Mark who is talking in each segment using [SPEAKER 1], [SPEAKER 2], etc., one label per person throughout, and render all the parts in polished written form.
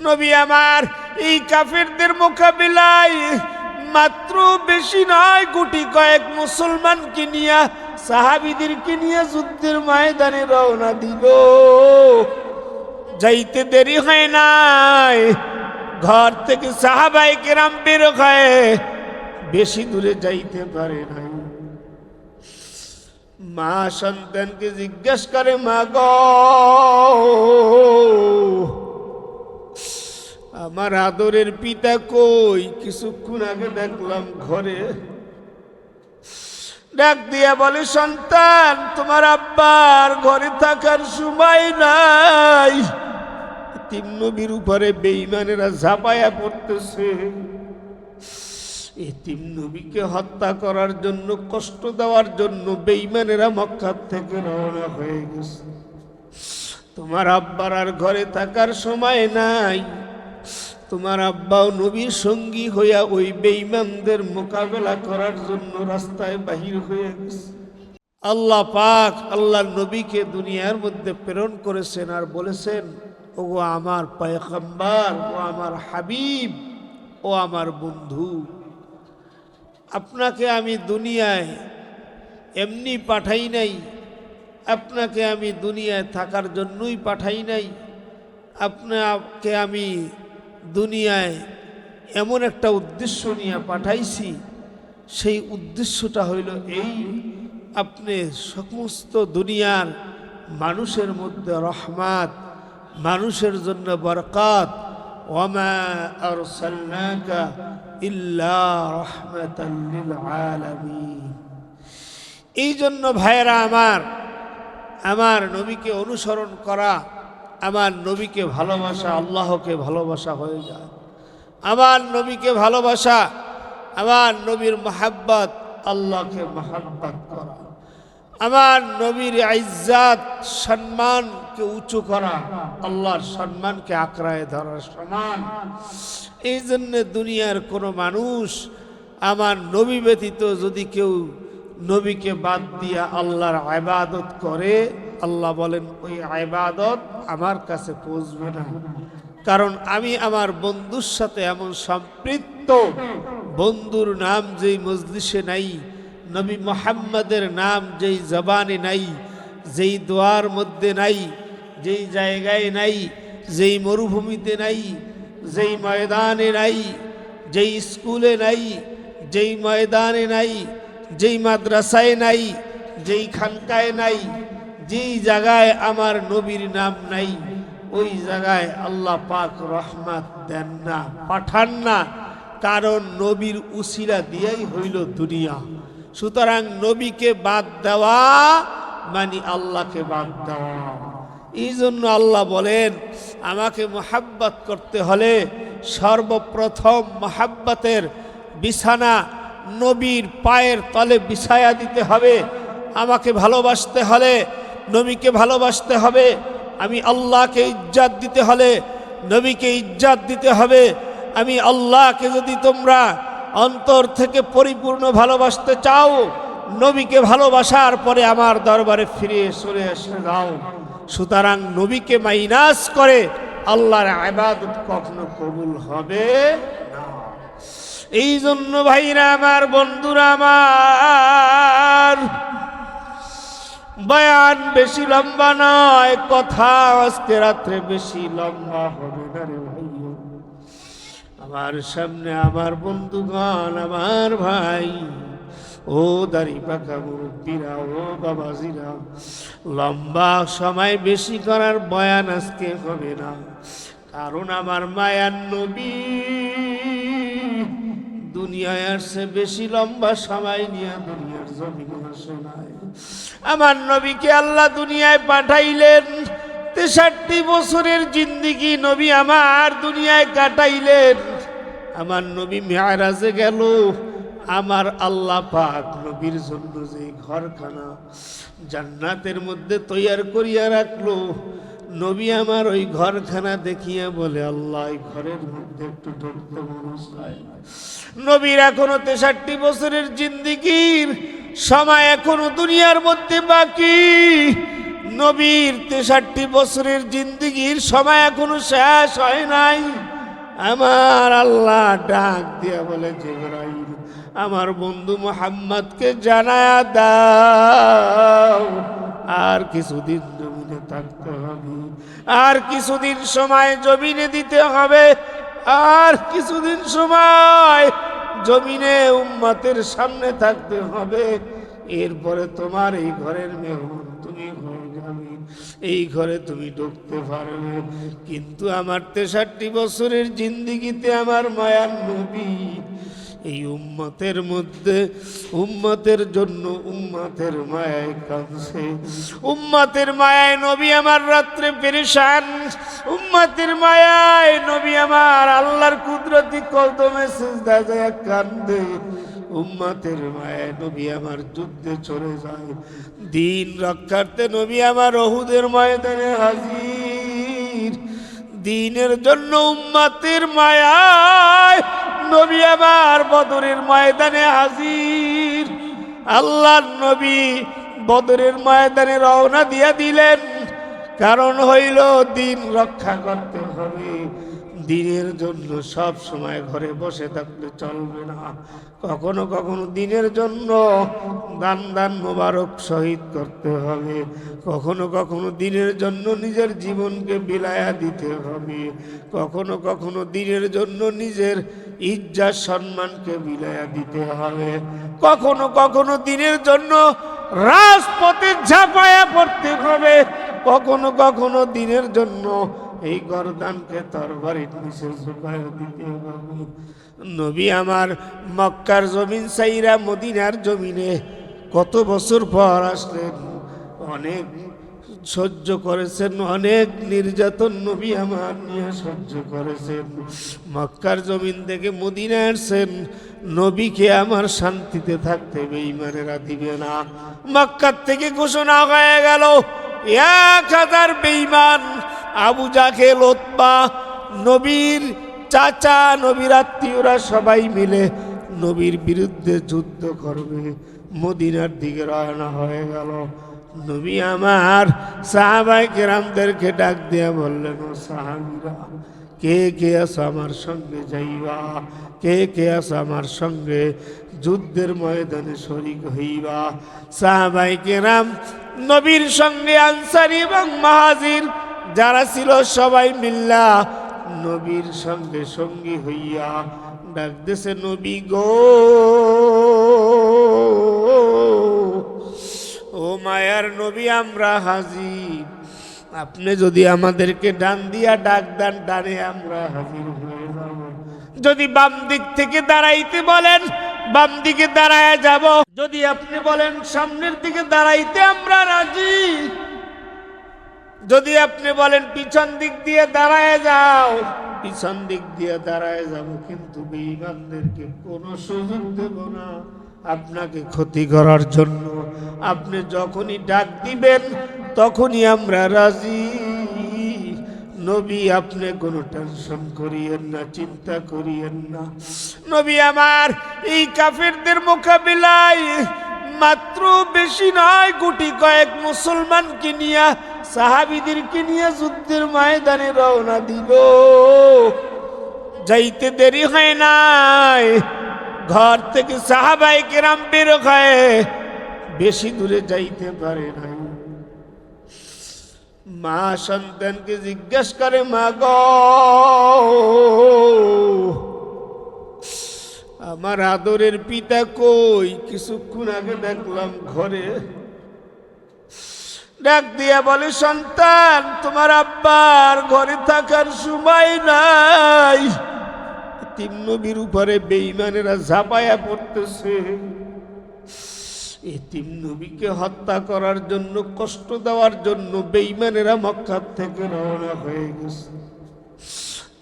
[SPEAKER 1] নবী আমার এই কাফেরদের মোকাবিলায় মাত্র বেশি নয় গুটি কয়েক মুসলমানকে নিয়ে সাহাবীদেরকে নিয়ে যুদ্ধের ময়দানে রওনা দিল। যাইতে দেরি হয় নাই, ঘর থেকে সাহাবায়ে কেরাম বের হয়ে বেশি দূরে যাইতে পারে নাই। মা সন্তানকে জিজ্ঞেস করে, মা গো আমার আদরের পিতা কই? কিছুক্ষণ আগে দেখলাম ঘরে। ডাক দিয়া বলে, সন্তান তোমার আব্বার ঘরে থাকার সময় নাই, তিন নবীর উপরে বেঈমানেরা ঝাঁপায়া পড়তেছে। এতিম নবীকে হত্যা করার জন্য, কষ্ট দেওয়ার জন্য বেঈমানেরা মক্কা থেকে রওনা হয়ে গেছে। তোমার আব্বার আর ঘরে থাকার সময় নাই, তোমার আব্বাও নবীর সঙ্গী হইয়া ওই বেঈমানদের মোকাবেলা করার জন্য রাস্তায় বাহির হয়ে গেছে। আল্লাহ পাক আল্লাহর নবীকে দুনিয়ার মধ্যে প্রেরণ করেছেন আর বলেছেন, ও আমার পয়গম্বর, ও আমার হাবিব, ও আমার বন্ধু, আপনাকে আমি দুনিয়ায় এমনি পাঠাই নাই, আপনাকে আমি দুনিয়ায় থাকার জন্যই পাঠাই নাই, আপনাকে আমি দুনিয়ায় এমন একটা উদ্দেশ্য নিয়ে পাঠাইছি। সেই উদ্দেশ্যটা হইল এই, আপনি সমস্ত দুনিয়ার মানুষের মধ্যে রহমত, মানুষের জন্য বরকত। ওয়ামা আরসালনাকা ইল্লা রাহমাতাল লিল আলামিন। এই জন্য ভাইয়েরা আমার নবীকে অনুসরণ করা, আমার নবীকে ভালোবাসা আল্লাহকে ভালোবাসা হয়ে যায়। আমার নবীকে ভালোবাসা, আমার নবীর মহাব্বত আল্লাহকে মহাব্বত করা, আমার নবীর ইজ্জত সম্মানকে উঁচু করা আল্লাহর সম্মানকে আঁকড়ায় ধরার সমান। এই জন্য দুনিয়ার কোনো মানুষ আমার নবী ব্যতীত যদি কেউ নবীকে বাদ দিয়া আল্লাহর ইবাদত করে, আল্লাহ বলেন ওই ইবাদত আমার কাছে পৌঁছবে না। কারণ আমি আমার বন্ধুর সাথে এমন সম্পৃক্ত, বন্ধুর নাম যেই মজলিসে নাই, নবী মুহাম্মদের নাম যেই জবানে নাই, যেই দোয়ার মধ্যে নাই, যেই জায়গায় নাই, যেই মরুভূমিতে নাই, যেই ময়দানে নাই, যেই স্কুলে নাই, যেই ময়দানে নাই, যেই মাদ্রাসায় নাই, যেই খানকায় নাই, যেই জায়গায় আমার নবীর নাম নাই, ওই জায়গায় আল্লাহ পাক রহমত দেন না, পাঠান না। কারণ নবীর উসিলা দিয়েই হইল দুনিয়া। সুতরাং নবীকে বাদ দেওয়া মানে আল্লাহকে বাদ দেওয়া। এই জন্য আল্লাহ বলেন, আমাকে মহাব্বত করতে হলে সর্বপ্রথম মহাব্বতের বিছানা নবীর পায়ের তলে বিছায়া দিতে হবে। আমাকে ভালোবাসতে হলে নবীকে ভালোবাসতে হবে। আমি আল্লাহকে ইজ্জত দিতে হলে নবীকে ইজ্জত দিতে হবে। আমি আল্লাহকে যদি তোমরা অন্তর থেকে পরিপূর্ণ ভালোবাসতে চাও, নবীকে ভালোবাসার পরে আমার দরবারে ফিরে চলে এসে যাও। সুতরাং নবীকে মাইনাস করে আল্লাহর ইবাদত কখনো কবুল হবে না। এই জন্য ভাইরা আমার, বন্ধুরা আমার, বয়ান বেশি লম্বা নয়, কথা আজকে রাত্রে বেশি লম্বা হবে না রে ভাই। আমার সামনে আমার বন্ধুগণ, আমার ভাই, ও দাড়ি পাকা মুরব্বীরা, ও বাবাজিরা, লম্বা সময় বেশি করার বয়ান আজকে হবে না। কারণ আমার মায়ার নবী দুনিয়ায় আসছে বেশি লম্বা সময় নিয়ে, দুনিয়ার জমিনে আসে নাই। আমার নবীকে আল্লাহ দুনিয়ায় পাঠাইলেন, 63 বছরের জিন্দেগি নবী আমার দুনিয়ায় কাটাইলেন। আমার নবী মেরাজে গেল, আমার আল্লাহ পাক নবীর জন্য যে ঘরখানা জান্নাতের মধ্যে তৈয়ার করিয়া রাখলো, নবী আমার ওই ঘরখানা দেখিয়া বলে, আল্লাহ এই ঘরের মধ্যে একটু ঢুকতে মন চায়। নবীর এখনো 63 বছরের জিন্দেগির সময় এখনো দুনিয়ার মধ্যে বাকি। নবীর 63 বছরের জিন্দেগির সময় এখনো শেষ হয় নাই। আমার আল্লাহ ডাক দিয়া বলে, জিবরাইল আমার বন্ধু মুহাম্মদকে জানায়া দাও আর কিছুদিন জমিনে থাকতে হবে, আর কিছুদিন সময় জমিনে দিতে হবে, আর কিছুদিন সময় জমিনে উম্মতের সামনে থাকতে হবে। এরপরে তোমার এই ঘরের মেহমান তুমি হয়ে যাবে, এই ঘরে তুমি ঢুকতে পারবে। কিন্তু আমার 63 বছরের জিন্দেগিতে আমার মায়ার নবী এই উম্মতের মধ্যে উম্মতের জন্য উম্মতের মায়ায় কাঁদছে, উম্মতের মায়ায় নবী আমার রাত্রে পেরেশান, উম্মতের মায়ায় নবী আমার আল্লাহর কুদরতি কদমে সিজদা যায় কান্দে, উম্মতের মায়ায় নবী আমার যুদ্ধে চলে যায়, দিন রক্ষার্থে নবী আমার উহুদের ময়দানে হাজির, দিনের জন্য উম্মতের মায়ায় নবী আমার বদরের ময়দানে হাজির। আল্লাহর নবী বদরের ময়দানে রওনা দিয়া দিলেন, কারণ হইল দিন রক্ষা করতে হবে। দিনের জন্য সব সময় ঘরে বসে থাকলে চলবে না, কখনো কখনো দিনের জন্য দান দান মোবারক শহীদ করতে হবে, কখনো কখনো দিনের জন্য নিজের জীবনকে বিলায়া দিতে হবে, কখনো কখনো দিনের জন্য নিজের ইজ্জত সম্মানকে বিলায়া দিতে হবে, কখনো কখনো দিনের জন্য রাজপথে ঝাঁপায়া পড়তে হবে, কখনো কখনো দিনের জন্য এই গর্দানকে তরবারির নিচে ঝুঁকায়া দিতে হবে। নবী আমার মক্কার জমিন সাইরা মদিনার জমিনে কত বছর পর আসলেন, অনেক সহ্য করেছেন, অনেক নির্যাতন নবী আমার নিয়ে সহ্য করেছেন। মক্কার জমিন থেকে মদিনা আসছেন, নবীকে আমার শান্তিতে থাকতে বেঈমানেরা দিবে না। মক্কার থেকে ঘোষণা হয়ে গেল 1000 বেঈমান আবু জাহেল, উতবা, নবীর চাচা, নবীর আত্মীয়রা সবাই মিলে নবীর বিরুদ্ধে যুদ্ধ করবে। মদিনার দিকে রওনা হয়ে গেল। নবী আমার সাহাবায়ে কেরামদেরকে ডাক দিয়ে বললেন, ও সাহাবীরা, কে কে আছো আমার সঙ্গে যাইবা, কে কে আছো আমার সঙ্গে যুদ্ধের ময়দানে শরীক হইবা। সাহাবায়ে কেরাম নবীর সঙ্গে আনসারী এবং মুহাজির যারা ছিল সবাই মিল্লা নবীর সঙ্গে সঙ্গী হইয়া ডাকতেছে, নবী গো, ও মায়ার নবী আমরা হাজির, আপনি যদি আমাদেরকে ডান দিয়া ডাক দেন ডানে আমরা হাজির হয়ে যাব, যদি বাম দিক থেকে দাঁড়াইতে বলেন বাম দিকে দাঁড়ায় যাব, যদি আপনি বলেন সামনের দিকে দাঁড়াইতে আমরা রাজি, যদি আপনি বলেন পিছন দিক দিয়ে দাঁড়ায় যাও পিছন দিক দিয়ে দাঁড়ায় যাব, কিন্তু বেঈমানদেরকে কোনো সুযোগ দেব না আপনাকে ক্ষতি করার জন্য। আপনি যখনই ডাক দিবেন তখনই আমরা রাজি। নবী আপনি কোনো টেনশন করিয়েন না, চিন্তা করিয়েন না। নবী আমার এই কাফেরদের মোকাবিলায় মাত্র বেশি নয় গুটি কয়েক মুসলমানকে নিয়ে, সাহাবীদেরকে নিয়ে যুদ্ধের ময়দানে রওনা দিল। যাইতে দেরি হয় নাই, ঘর থেকে সাহাবায়ে কেরাম বের হয়ে বেশি দূরে যাইতে পারে নাই। মা সন্তানকে জিজ্ঞেস করে, মা গো, আমার আদরের পিতা কই? কিছুক্ষণ আগে দেখলাম ঘরে। ডাক দিয়া বলে, সন্তান তোমার আব্বার ঘরে থাকার সময় নাই, তিন নবীর উপরে বেঈমানেরা ঝাঁপায়া পড়তেছে। এই তিন নবীকে হত্যা করার জন্য, কষ্ট দেওয়ার জন্য বেঈমানেরা মক্কা থেকে রওনা হয়ে গেছে।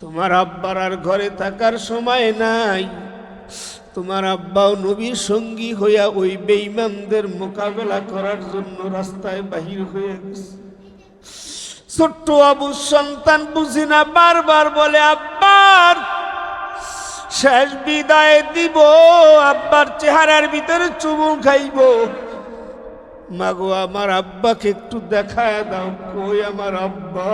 [SPEAKER 1] তোমার আব্বার আর ঘরে থাকার সময় নাই, তোমার আব্বাও নবীর সঙ্গী হইয়া ওই বেঈমানদের মোকাবেলা করার জন্য রাস্তায় বাহির হয়ে গেছে। ছোট্ট আবু সন্তান বুঝি না, বারবার বলে, আব্বার শেষ বিদায় দিব, আব্বার চেহারার ভিতরে চুমু খাইব। মাগো আমার আব্বাকে একটু দেখায় দাও, কই আমার আব্বা।